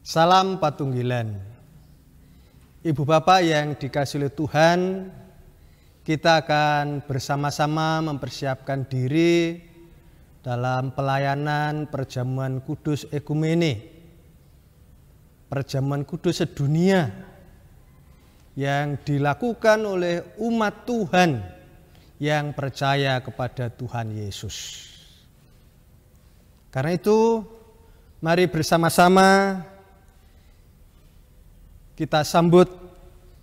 Salam Patunggilan. Ibu Bapak yang dikasihi oleh Tuhan, kita akan bersama-sama mempersiapkan diri dalam pelayanan perjamuan kudus ekumene, perjamuan kudus sedunia yang dilakukan oleh umat Tuhan yang percaya kepada Tuhan Yesus. Karena itu, mari bersama-sama kita sambut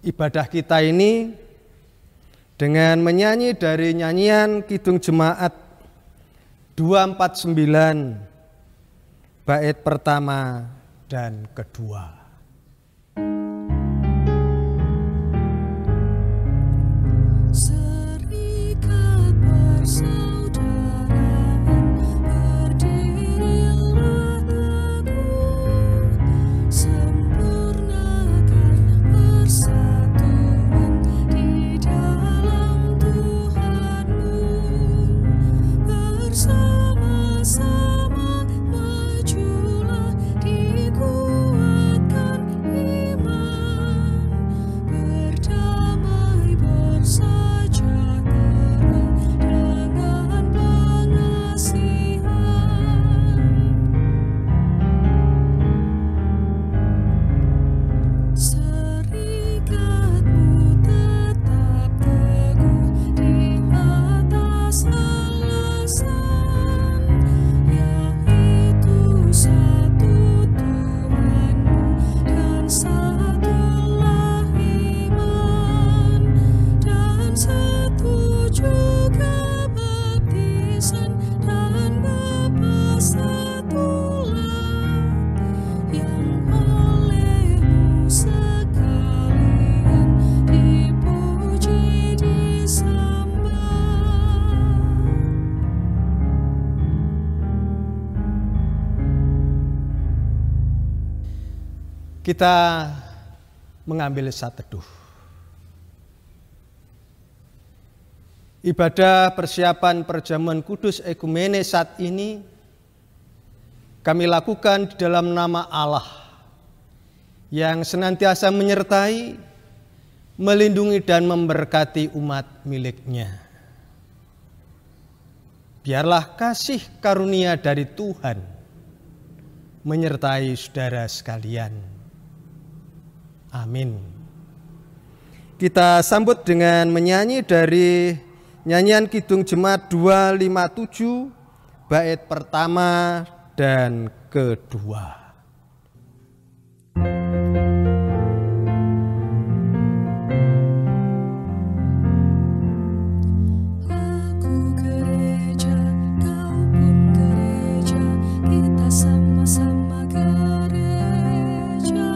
ibadah kita ini dengan menyanyi dari nyanyian Kidung Jemaat 249 bait pertama dan kedua. Serikat persaudaraan, berdirilah teguh, sempurnakan persatuan di dalam Tuhan-Mu. Bersama-sama majulah, dikuatkan iman, berdamai bersejahtera dengan pengasihan. Serikatmu tetap teguh di atas alasan, yaitu satu Tuhan-Mu dan satulah iman, dan setuju kebaptisan dan Bapa satulah, yang oleh-Mu sekalian dipuji disembah. Kita mengambil saat teduh. Ibadah persiapan perjamuan kudus ekumene saat ini kami lakukan di dalam nama Allah yang senantiasa menyertai, melindungi dan memberkati umat miliknya. Biarlah kasih karunia dari Tuhan menyertai saudara sekalian. Amin. Kita sambut dengan menyanyi dari nyanyian Kidung Jemaat 257 bait pertama dan kedua. Aku gereja, kau pun gereja, kita sama-sama gereja,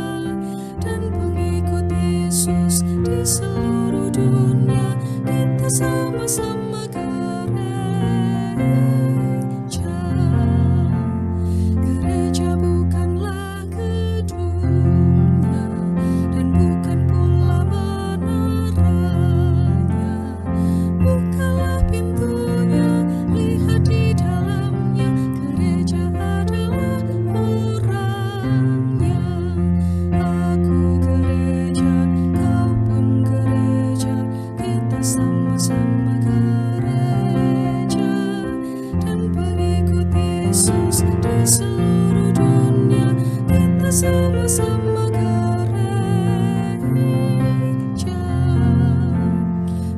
dan pengikut Yesus di seluruh dunia, kita sama-sama gereja. Gereja bukanlah gedungnya, dan bukan pula menaranya. Bukalah pintunya, lihat di dalamnya, gereja adalah orangnya. Aku gereja, kau pun gereja, kita sama-sama gereja, dan pengikut Yesus di seluruh dunia, kita sama-sama gereja.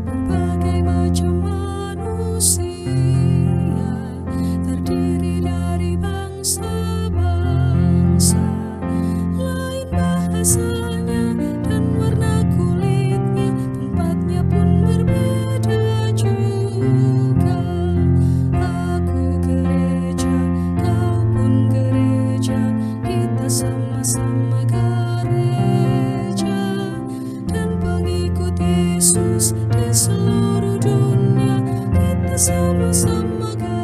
Berbagai macam manusia, terdiri dari bangsa-bangsa, lain bahasanya dan warna kulitnya, tempatnya pun berbeda juga. Aku gereja, kau pun gereja, kita sama-sama gereja, dan pengikut Yesus di seluruh dunia, kita sama-sama gereja.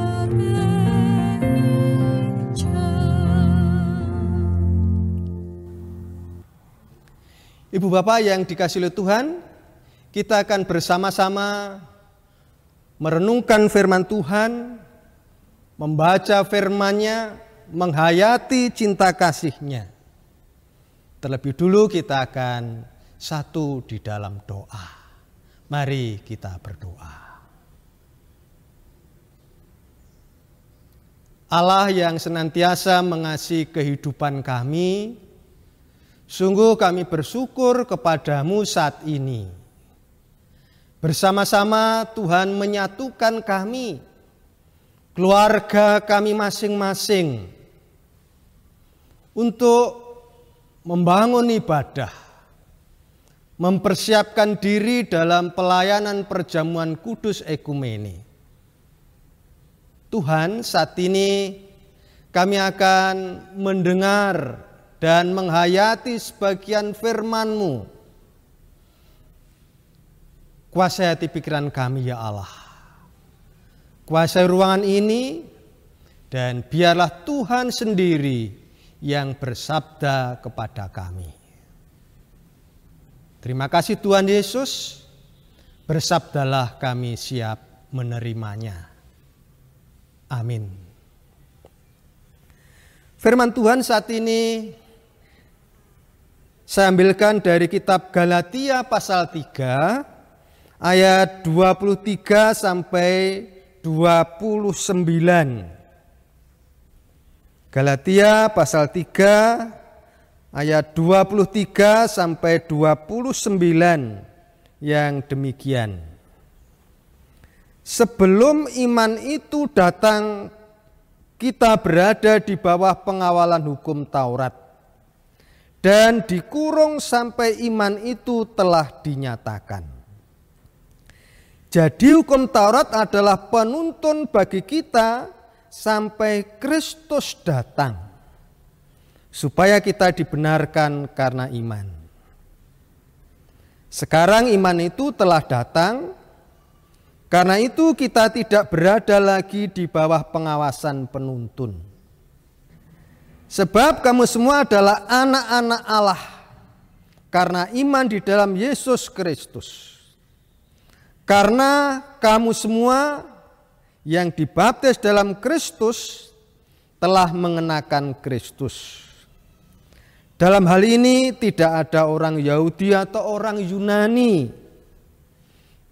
Ibu Bapak yang dikasihi oleh Tuhan, kita akan bersama-sama merenungkan firman Tuhan, membaca firman-Nya, menghayati cinta kasih-Nya. Terlebih dulu kita akan satu di dalam doa. Mari kita berdoa. Allah yang senantiasa mengasihi kehidupan kami, sungguh kami bersyukur kepadamu saat ini. Bersama-sama Tuhan menyatukan kami, keluarga kami masing-masing, untuk membangun ibadah, mempersiapkan diri dalam pelayanan perjamuan kudus ekumene. Tuhan, saat ini kami akan mendengar dan menghayati sebagian firman-Mu. Kuasai hati pikiran kami ya Allah. Kuasai ruangan ini dan biarlah Tuhan sendiri yang bersabda kepada kami. Terima kasih Tuhan Yesus, bersabdalah kami siap menerimanya. Amin. Firman Tuhan saat ini saya ambilkan dari kitab Galatia pasal 3 ayat 23 sampai 29. Galatia pasal 3 ayat 23 sampai 29 yang demikian. Sebelum iman itu datang, kita berada di bawah pengawalan hukum Taurat dan dikurung sampai iman itu telah dinyatakan. Jadi hukum Taurat adalah penuntun bagi kita sampai Kristus datang, supaya kita dibenarkan karena iman. Sekarang iman itu telah datang, karena itu kita tidak berada lagi di bawah pengawasan penuntun. Sebab kamu semua adalah anak-anak Allah, karena iman di dalam Yesus Kristus. Karena kamu semua yang dibaptis dalam Kristus telah mengenakan Kristus. Dalam hal ini tidak ada orang Yahudi atau orang Yunani,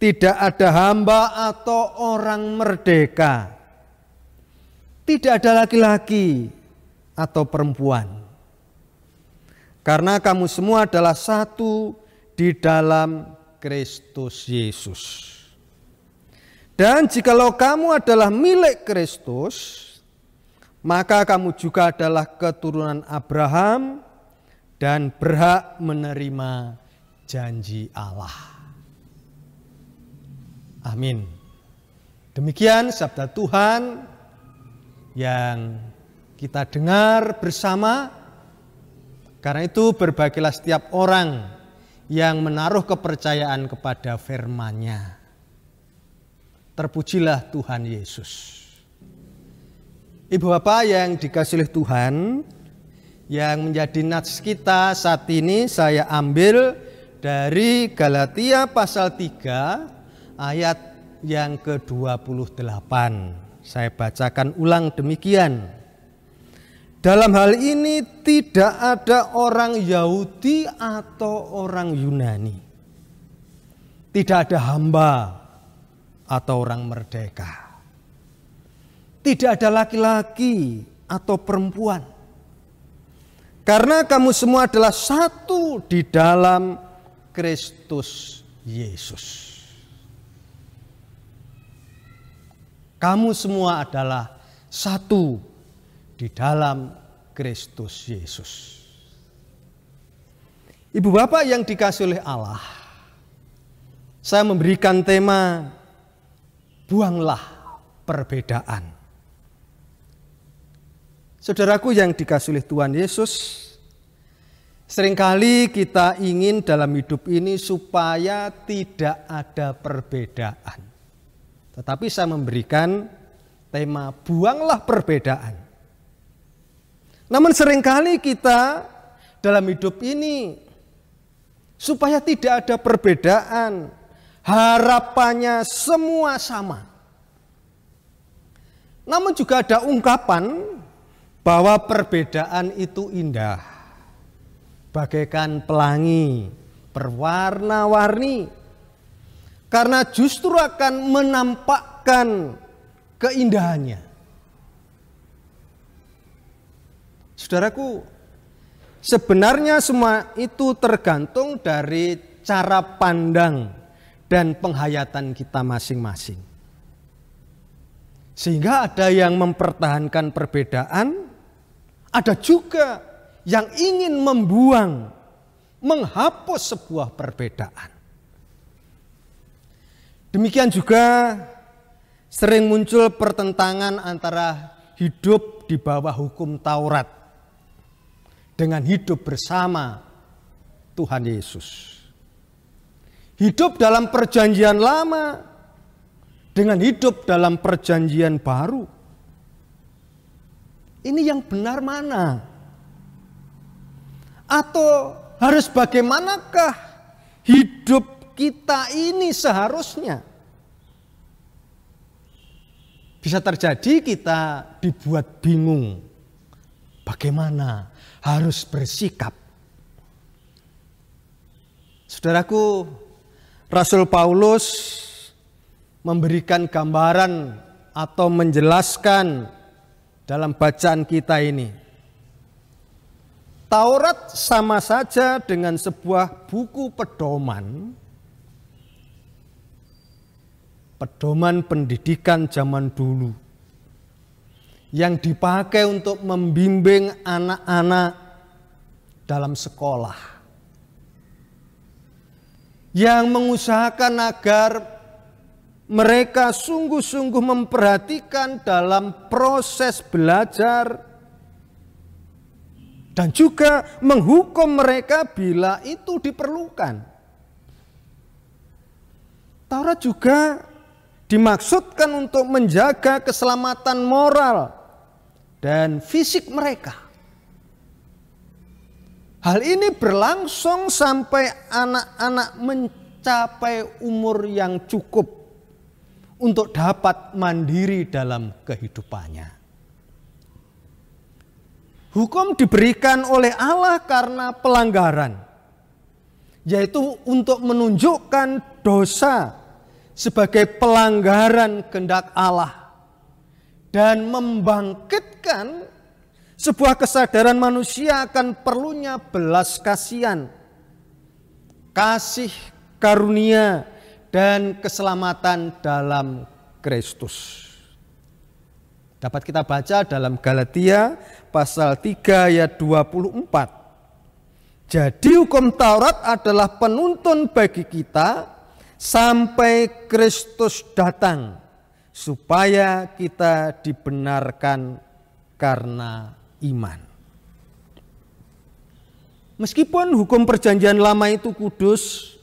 tidak ada hamba atau orang merdeka, tidak ada laki-laki atau perempuan, karena kamu semua adalah satu di dalam Kristus Yesus. Dan jikalau kamu adalah milik Kristus, maka kamu juga adalah keturunan Abraham dan berhak menerima janji Allah. Amin. Demikian sabda Tuhan yang kita dengar bersama. Karena itu berbahagialah setiap orang yang menaruh kepercayaan kepada firman-Nya. Terpujilah Tuhan Yesus. Ibu bapak yang dikasihi Tuhan, yang menjadi nats kita saat ini saya ambil dari Galatia pasal 3 ayat yang ke-28. Saya bacakan ulang demikian. Dalam hal ini tidak ada orang Yahudi atau orang Yunani. Tidak ada hamba atau orang merdeka. Tidak ada laki-laki atau perempuan. Karena kamu semua adalah satu di dalam Kristus Yesus. Kamu semua adalah satu di dalam Kristus Yesus. Ibu bapak yang dikasihi oleh Allah, saya memberikan tema buanglah perbedaan. Saudaraku yang dikasihi Tuhan Yesus, seringkali kita ingin dalam hidup ini supaya tidak ada perbedaan. Tetapi saya memberikan tema buanglah perbedaan. Namun seringkali kita dalam hidup ini supaya tidak ada perbedaan, harapannya semua sama. Namun juga ada ungkapan bahwa perbedaan itu indah. bagaikan pelangi berwarna-warni, karena justru akan menampakkan keindahannya. Saudaraku, sebenarnya semua itu tergantung dari cara pandang dan penghayatan kita masing-masing. Sehingga ada yang mempertahankan perbedaan, ada juga yang ingin membuang, menghapus sebuah perbedaan. Demikian juga sering muncul pertentangan antara hidup di bawah hukum Taurat dengan hidup bersama Tuhan Yesus. Hidup dalam perjanjian lama dengan hidup dalam perjanjian baru. Ini yang benar mana? Atau harus bagaimanakah hidup kita ini seharusnya? Bisa terjadi kita dibuat bingung bagaimana harus bersikap. Saudaraku, Rasul Paulus memberikan gambaran atau menjelaskan dalam bacaan kita ini. Taurat sama saja dengan sebuah buku pedoman pendidikan zaman dulu yang dipakai untuk membimbing anak-anak dalam sekolah, yang mengusahakan agar mereka sungguh-sungguh memperhatikan dalam proses belajar dan juga menghukum mereka bila itu diperlukan. Taurat juga dimaksudkan untuk menjaga keselamatan moral dan fisik mereka. Hal ini berlangsung sampai anak-anak mencapai umur yang cukup untuk dapat mandiri dalam kehidupannya. Hukum diberikan oleh Allah karena pelanggaran, yaitu untuk menunjukkan dosa sebagai pelanggaran kehendak Allah dan membangkitkan sebuah kesadaran manusia akan perlunya belas kasihan, kasih karunia dan keselamatan dalam Kristus. Dapat kita baca dalam Galatia pasal 3 ayat 24. Jadi hukum Taurat adalah penuntun bagi kita sampai Kristus datang, supaya kita dibenarkan karena iman. Meskipun hukum perjanjian lama itu kudus,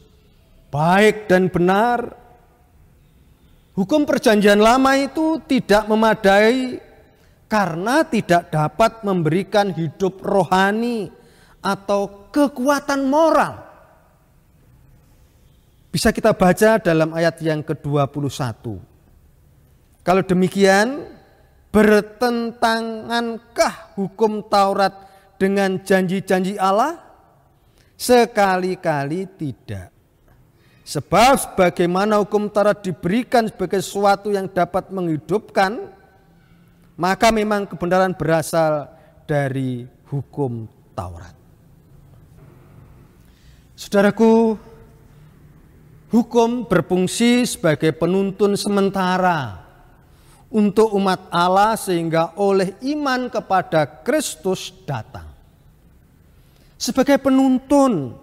baik dan benar, hukum perjanjian lama itu tidak memadai karena tidak dapat memberikan hidup rohani atau kekuatan moral. Bisa kita baca dalam ayat yang ke-21. Kalau demikian, bertentangankah hukum Taurat dengan janji-janji Allah? Sekali-kali tidak. Sebab sebagaimana hukum Taurat diberikan sebagai sesuatu yang dapat menghidupkan, maka memang kebenaran berasal dari hukum Taurat. Saudaraku, hukum berfungsi sebagai penuntun sementara untuk umat Allah sehingga oleh iman kepada Kristus datang. Sebagai penuntun,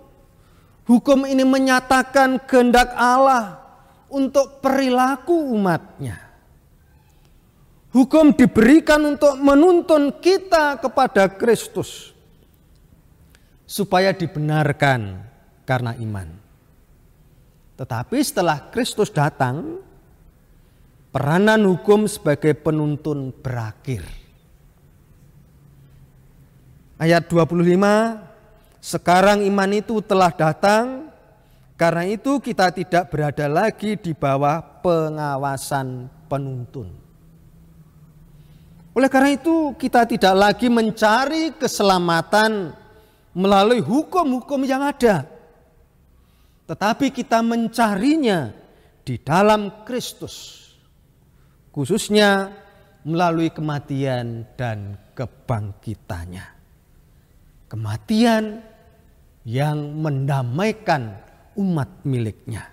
hukum ini menyatakan kehendak Allah untuk perilaku umatnya. Hukum diberikan untuk menuntun kita kepada Kristus supaya dibenarkan karena iman. Tetapi setelah Kristus datang, peranan hukum sebagai penuntun berakhir. Ayat 25, sekarang iman itu telah datang, karena itu kita tidak berada lagi di bawah pengawasan penuntun. Oleh karena itu kita tidak lagi mencari keselamatan melalui hukum-hukum yang ada. Tetapi kita mencarinya di dalam Kristus. Khususnya melalui kematian dan kebangkitannya. Kematian yang mendamaikan umat miliknya.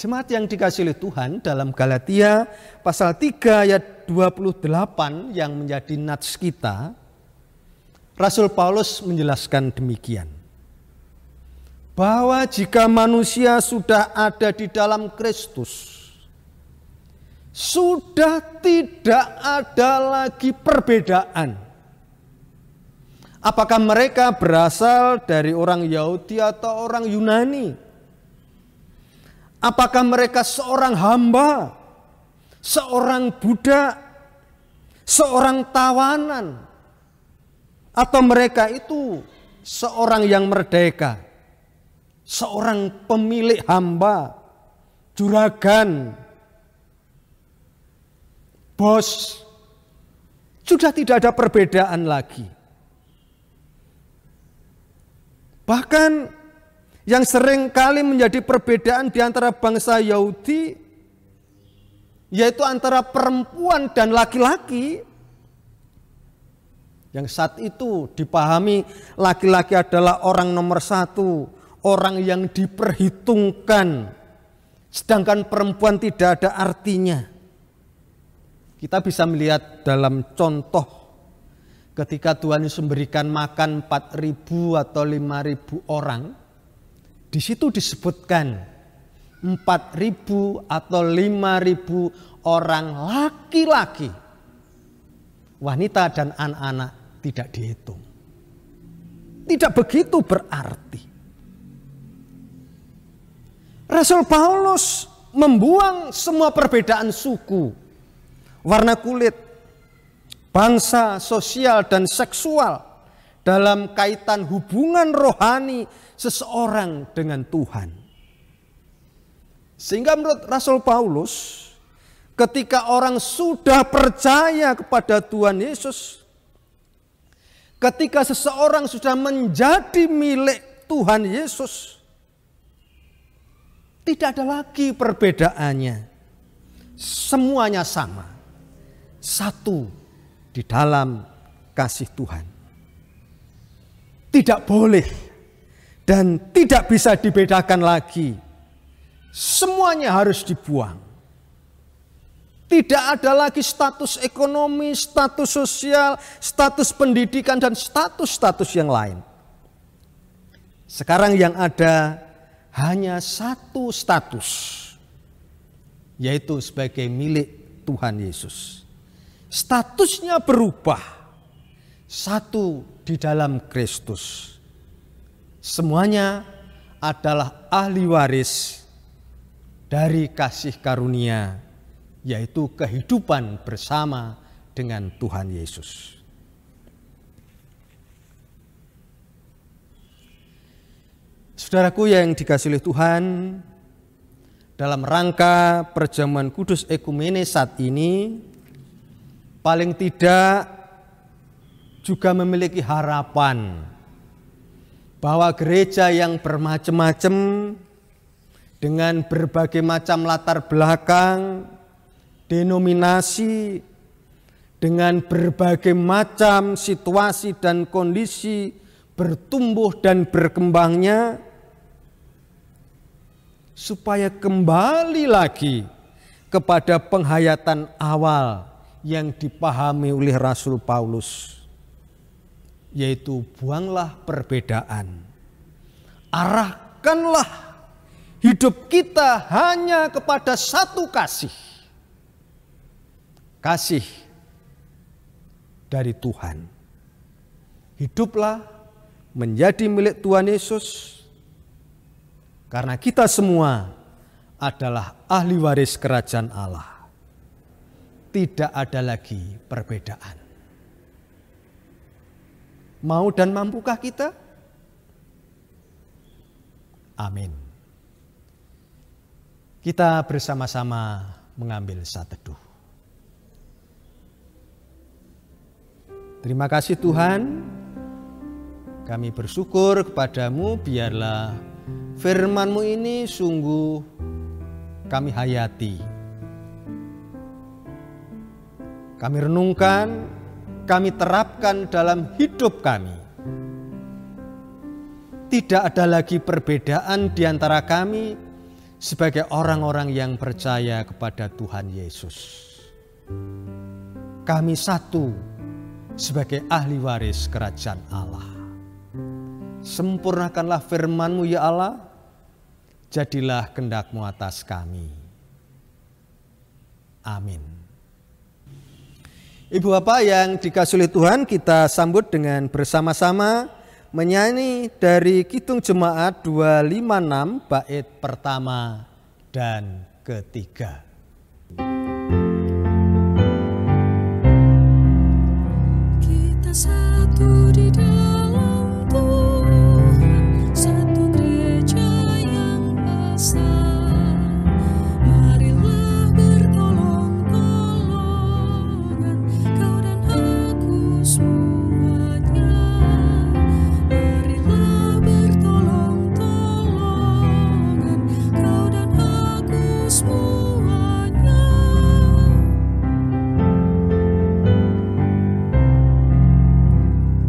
Jemaat yang dikasihi oleh Tuhan, dalam Galatia pasal 3 ayat 28 yang menjadi nats kita, Rasul Paulus menjelaskan demikian. Bahwa jika manusia sudah ada di dalam Kristus, sudah tidak ada lagi perbedaan. Apakah mereka berasal dari orang Yahudi atau orang Yunani? Apakah mereka seorang hamba, seorang budak, seorang tawanan, atau mereka itu seorang yang merdeka, seorang pemilik hamba, juragan, bos? Sudah tidak ada perbedaan lagi. Bahkan yang sering kali menjadi perbedaan di antara bangsa Yahudi, yaitu antara perempuan dan laki-laki, yang saat itu dipahami laki-laki adalah orang nomor satu, orang yang diperhitungkan, sedangkan perempuan tidak ada artinya. Kita bisa melihat dalam contoh ketika Tuhan Yesus memberikan makan 4.000 atau 5.000 orang. Di situ disebutkan 4.000 atau 5.000 orang laki-laki. Wanita dan anak-anak tidak dihitung. Tidak begitu berarti. Rasul Paulus membuang semua perbedaan suku, warna kulit, bangsa, sosial, dan seksual dalam kaitan hubungan rohani seseorang dengan Tuhan. Sehingga menurut Rasul Paulus, ketika orang sudah percaya kepada Tuhan Yesus, ketika seseorang sudah menjadi milik Tuhan Yesus, tidak ada lagi perbedaannya. Semuanya sama. Satu di dalam kasih Tuhan. Tidak boleh dan tidak bisa dibedakan lagi. Semuanya harus dibuang. Tidak ada lagi status ekonomi, status sosial, status pendidikan, dan status-status yang lain. Sekarang yang ada hanya satu status, yaitu sebagai milik Tuhan Yesus. Statusnya berubah, satu di dalam Kristus. Semuanya adalah ahli waris dari kasih karunia, yaitu kehidupan bersama dengan Tuhan Yesus. Saudaraku yang dikasihi oleh Tuhan, dalam rangka perjamuan kudus ekumene saat ini, paling tidak juga memiliki harapan bahwa gereja yang bermacam-macam dengan berbagai macam latar belakang, denominasi, dengan berbagai macam situasi dan kondisi bertumbuh dan berkembangnya, supaya kembali lagi kepada penghayatan awal yang dipahami oleh Rasul Paulus, yaitu buanglah perbedaan, arahkanlah hidup kita hanya kepada satu kasih, kasih dari Tuhan. Hiduplah menjadi milik Tuhan Yesus, karena kita semua adalah ahli waris kerajaan Allah. Tidak ada lagi perbedaan. Mau dan mampukah kita? Amin. Kita bersama-sama mengambil saat teduh. Terima kasih Tuhan, Kami bersyukur kepadamu, biarlah firman-Mu ini sungguh kami hayati. Kami renungkan, kami terapkan dalam hidup kami. Tidak ada lagi perbedaan di antara kami sebagai orang-orang yang percaya kepada Tuhan Yesus. Kami satu sebagai ahli waris kerajaan Allah. Sempurnakanlah firman-Mu ya Allah, jadilah kehendak-Mu atas kami. Amin. Ibu Bapak yang dikasihi oleh Tuhan, kita sambut dengan bersama-sama menyanyi dari Kidung Jemaat 256 bait pertama dan ketiga. Kita satu di dalam Tuhan, satu gereja yang besar. Marilah bertolong-tolongan, kau dan aku semuanya. Marilah bertolong-tolongan, kau dan aku semuanya.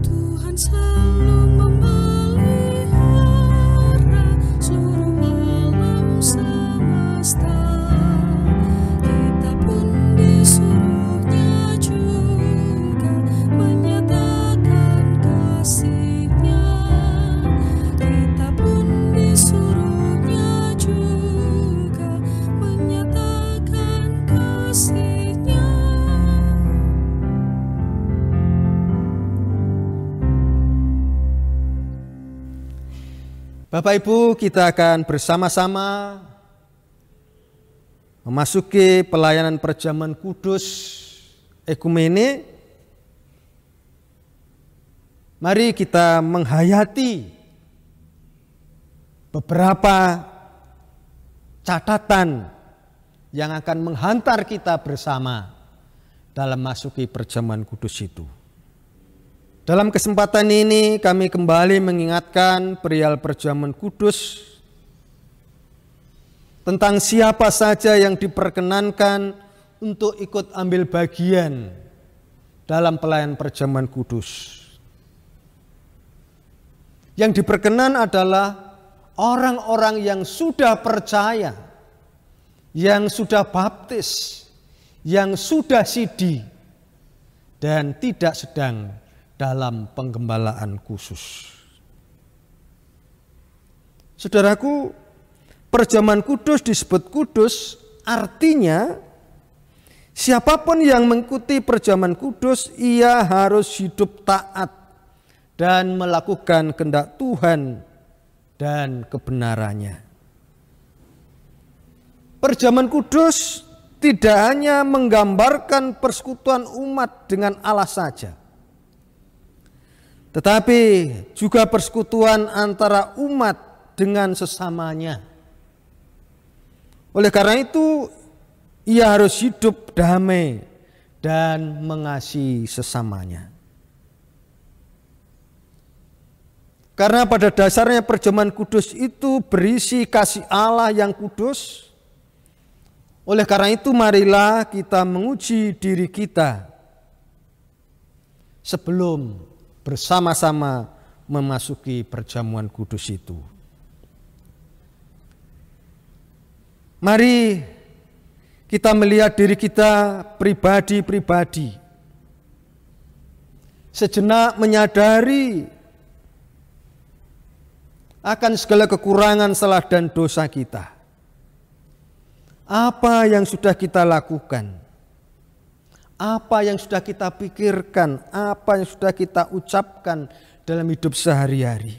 Tuhan selalu memelihara seluruh alam semesta. Kita pun disuruhnya juga menyatakan kasih-Nya. Kita pun disuruhnya juga menyatakan kasih-Nya. Bapak Ibu, kita akan bersama-sama memasuki pelayanan perjamuan kudus ekumene. Mari kita menghayati beberapa catatan yang akan menghantar kita bersama dalam masuki perjamuan kudus itu. Dalam kesempatan ini kami kembali mengingatkan perihal perjamuan kudus, tentang siapa saja yang diperkenankan untuk ikut ambil bagian dalam pelayanan perjamuan kudus. Yang diperkenan adalah orang-orang yang sudah percaya, yang sudah baptis, yang sudah sidi, dan tidak sedang dalam penggembalaan khusus. Saudaraku, perjamuan kudus disebut kudus, artinya siapapun yang mengikuti perjamuan kudus, ia harus hidup taat dan melakukan kehendak Tuhan dan kebenarannya. Perjamuan kudus tidak hanya menggambarkan persekutuan umat dengan Allah saja, tetapi juga persekutuan antara umat dengan sesamanya. Oleh karena itu, ia harus hidup damai dan mengasihi sesamanya. Karena pada dasarnya perjamuan kudus itu berisi kasih Allah yang kudus. Oleh karena itu, marilah kita menguji diri kita sebelum bersama-sama memasuki perjamuan kudus itu. Mari kita melihat diri kita pribadi-pribadi. Sejenak menyadari akan segala kekurangan, salah dan dosa kita. Apa yang sudah kita lakukan? Apa yang sudah kita pikirkan, apa yang sudah kita ucapkan dalam hidup sehari-hari.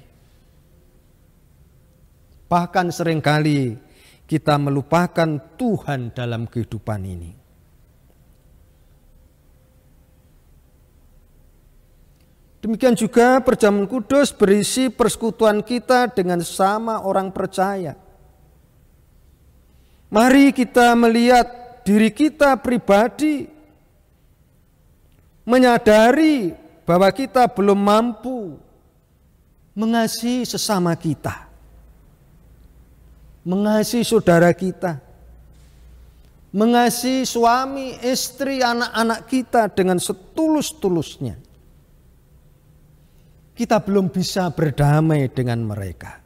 Bahkan seringkali kita melupakan Tuhan dalam kehidupan ini. Demikian juga perjamuan kudus berisi persekutuan kita dengan sesama orang percaya. Mari kita melihat diri kita pribadi, menyadari bahwa kita belum mampu mengasihi sesama kita, mengasihi saudara kita, mengasihi suami, istri, anak-anak kita dengan setulus-tulusnya. Kita belum bisa berdamai dengan mereka.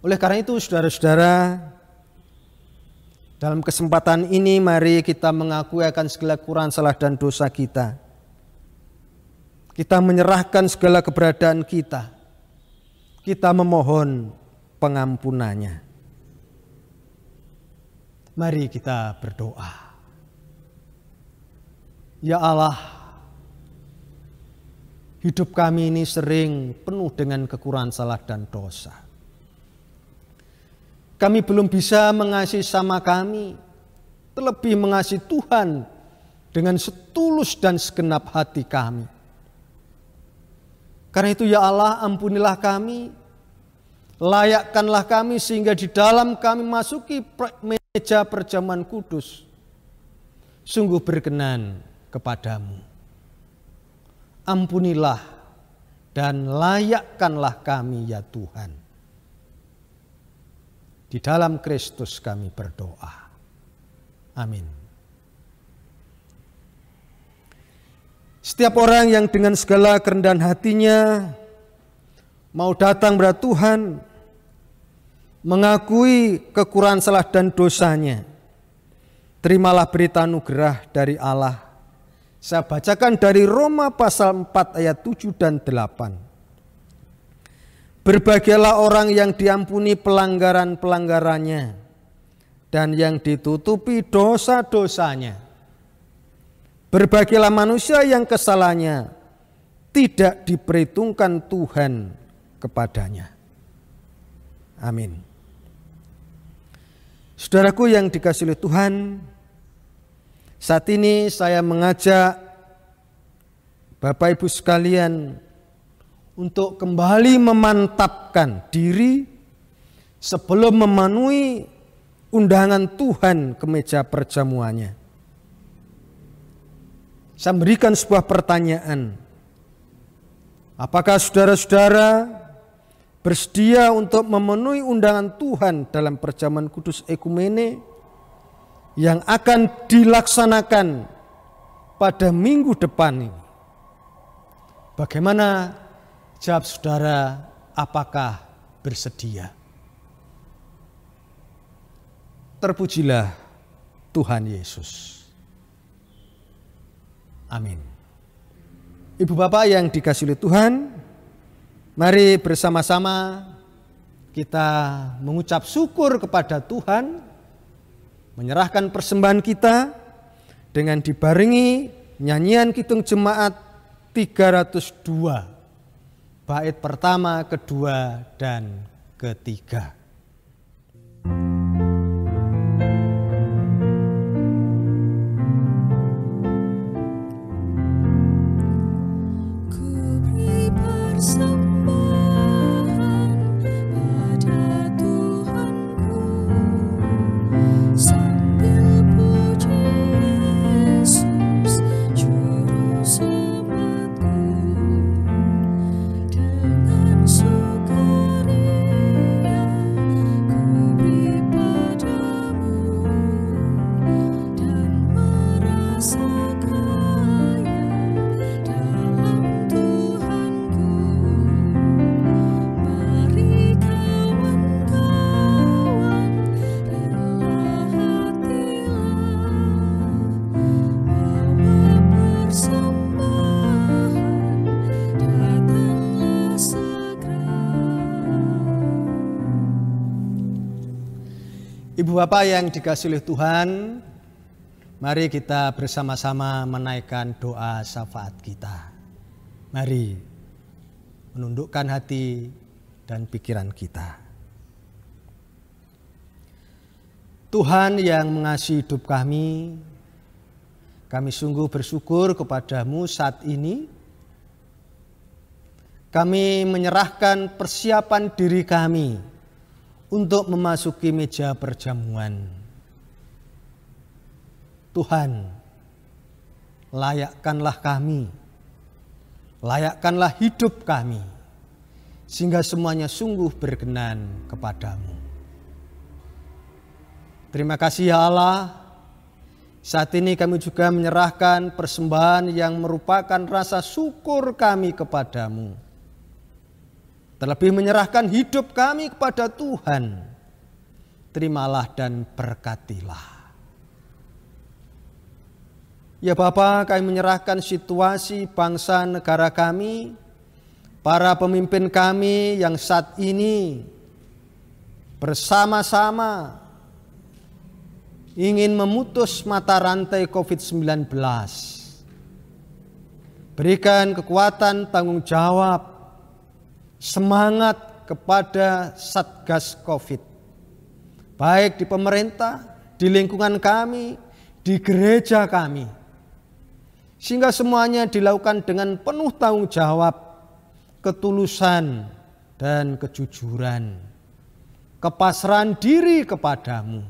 Oleh karena itu saudara-saudara, dalam kesempatan ini mari kita mengakui akan segala kekurangan, salah dan dosa kita. Kita menyerahkan segala keberadaan kita. Kita memohon pengampunannya. Mari kita berdoa. Ya Allah, hidup kami ini sering penuh dengan kekurangan, salah dan dosa. Kami belum bisa mengasihi sama kami, terlebih mengasihi Tuhan dengan setulus dan segenap hati kami. Karena itu ya Allah, ampunilah kami, layakkanlah kami sehingga di dalam kami masuki meja perjamuan kudus sungguh berkenan kepadamu. Ampunilah dan layakkanlah kami ya Tuhan. Di dalam Kristus kami berdoa. Amin. Setiap orang yang dengan segala kerendahan hatinya mau datang kepada Tuhan, mengakui kekurangan, salah dan dosanya, terimalah berita anugerah dari Allah. Saya bacakan dari Roma pasal 4 ayat 7 dan 8. Berbahagialah orang yang diampuni pelanggaran-pelanggarannya dan yang ditutupi dosa-dosanya. Berbahagialah manusia yang kesalahannya tidak diperhitungkan Tuhan kepadanya. Amin. Saudaraku yang dikasihi oleh Tuhan, saat ini saya mengajak Bapak Ibu sekalian untuk kembali memantapkan diri sebelum memenuhi undangan Tuhan ke meja perjamuannya. Saya memberikan sebuah pertanyaan. Apakah saudara-saudara bersedia untuk memenuhi undangan Tuhan dalam perjamuan kudus ekumene yang akan dilaksanakan pada minggu depan ini? Bagaimana jawab saudara, apakah bersedia? Terpujilah Tuhan Yesus. Amin. Ibu bapak yang dikasihi oleh Tuhan, mari bersama-sama kita mengucap syukur kepada Tuhan, menyerahkan persembahan kita dengan dibarengi nyanyian Kidung Jemaat 302, bait pertama, kedua, dan ketiga. Ibu bapak yang dikasihi oleh Tuhan, mari kita bersama-sama menaikkan doa syafaat kita. Mari menundukkan hati dan pikiran kita. Tuhan yang mengasihi hidup kami sungguh bersyukur kepadamu saat ini. Kami menyerahkan persiapan diri kami untuk memasuki meja perjamuan. Tuhan, layakkanlah kami, layakkanlah hidup kami, sehingga semuanya sungguh berkenan kepadamu. Terima kasih ya Allah. Saat ini kami juga menyerahkan persembahan yang merupakan rasa syukur kami kepadamu. Terlebih menyerahkan hidup kami kepada Tuhan. Terimalah dan berkatilah. Ya Bapa, kami menyerahkan situasi bangsa negara kami, para pemimpin kami yang saat ini bersama-sama ingin memutus mata rantai COVID-19. Berikan kekuatan tanggung jawab, semangat kepada Satgas COVID. Baik di pemerintah, di lingkungan kami, di gereja kami. Sehingga semuanya dilakukan dengan penuh tanggung jawab, ketulusan dan kejujuran. Kepasrahan diri kepadamu.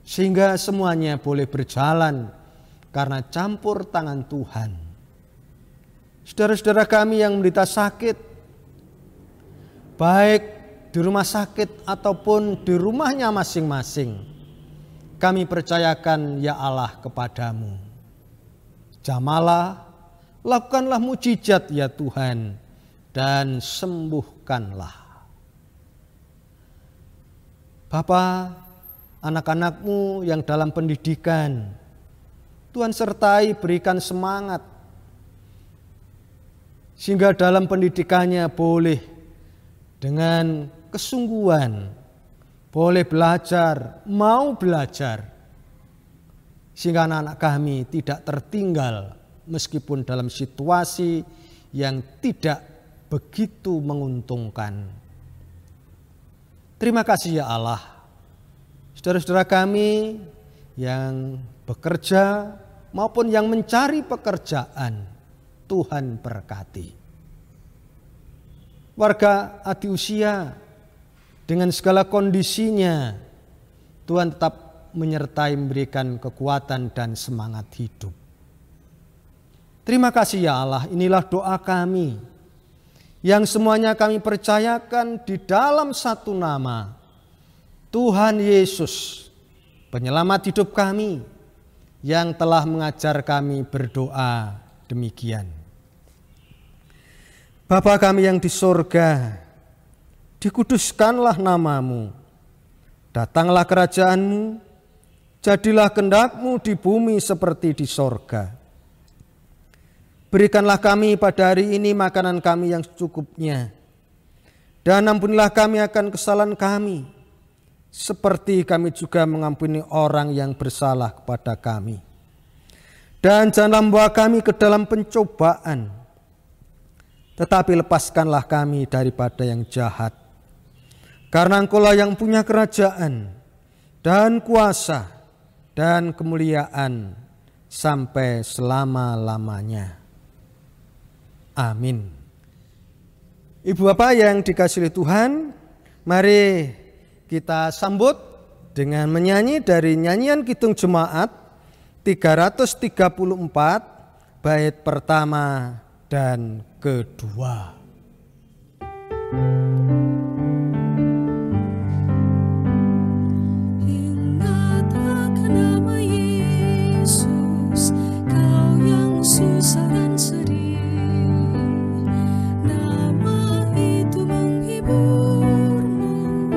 Sehingga semuanya boleh berjalan karena campur tangan Tuhan. Saudara-saudara kami yang menderita sakit, baik di rumah sakit ataupun di rumahnya masing-masing, kami percayakan ya Allah kepadamu. Jamalah, lakukanlah mujizat ya Tuhan, dan sembuhkanlah. Bapa, anak-anakmu yang dalam pendidikan, Tuhan sertai, berikan semangat, sehingga dalam pendidikannya boleh dengan kesungguhan, boleh belajar, mau belajar. Sehingga anak-anak kami tidak tertinggal meskipun dalam situasi yang tidak begitu menguntungkan. Terima kasih ya Allah. Saudara-saudara kami yang bekerja maupun yang mencari pekerjaan, Tuhan berkati. Warga adiusia dengan segala kondisinya, Tuhan tetap menyertai, memberikan kekuatan dan semangat hidup. Terima kasih ya Allah, inilah doa kami yang semuanya kami percayakan di dalam satu nama, Tuhan Yesus, penyelamat hidup kami, yang telah mengajar kami berdoa demikian. Bapa kami yang di sorga, dikuduskanlah namamu, datanglah kerajaanmu, jadilah kehendak-Mu di bumi seperti di sorga. Berikanlah kami pada hari ini makanan kami yang secukupnya, dan ampunilah kami akan kesalahan kami, seperti kami juga mengampuni orang yang bersalah kepada kami. Dan janganlah membawa kami ke dalam pencobaan, tetapi lepaskanlah kami daripada yang jahat. Karena Engkau-lah yang punya kerajaan dan kuasa dan kemuliaan sampai selama-lamanya. Amin. Ibu bapak yang dikasihi Tuhan, mari kita sambut dengan menyanyi dari nyanyian Kidung Jemaat 334 bait pertama dan kedua. Susah dan sedih, nama itu menghiburmu,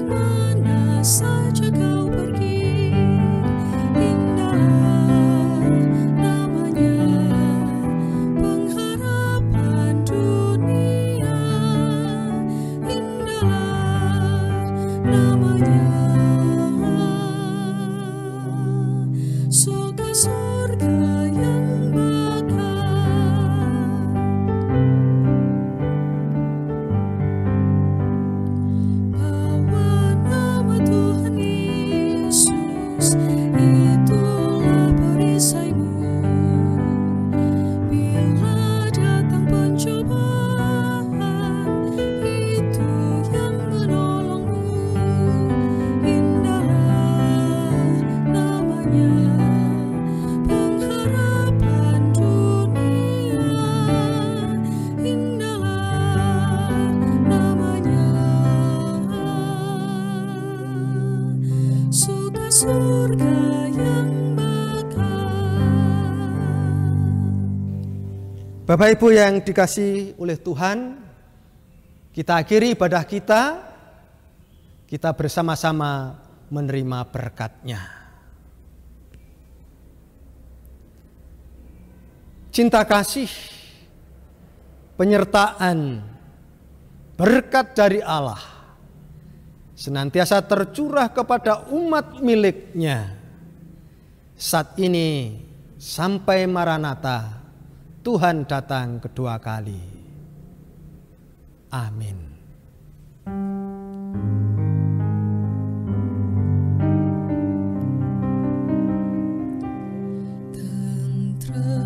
kemana saja kau pergi. Indah namanya, pengharapan dunia. Bapak Ibu yang dikasihi oleh Tuhan, kita akhiri ibadah kita bersama-sama menerima berkat-Nya. Cinta kasih, penyertaan, berkat dari Allah senantiasa tercurah kepada umat milik-Nya saat ini sampai Maranatha, Tuhan datang kedua kali. Amin. Tentra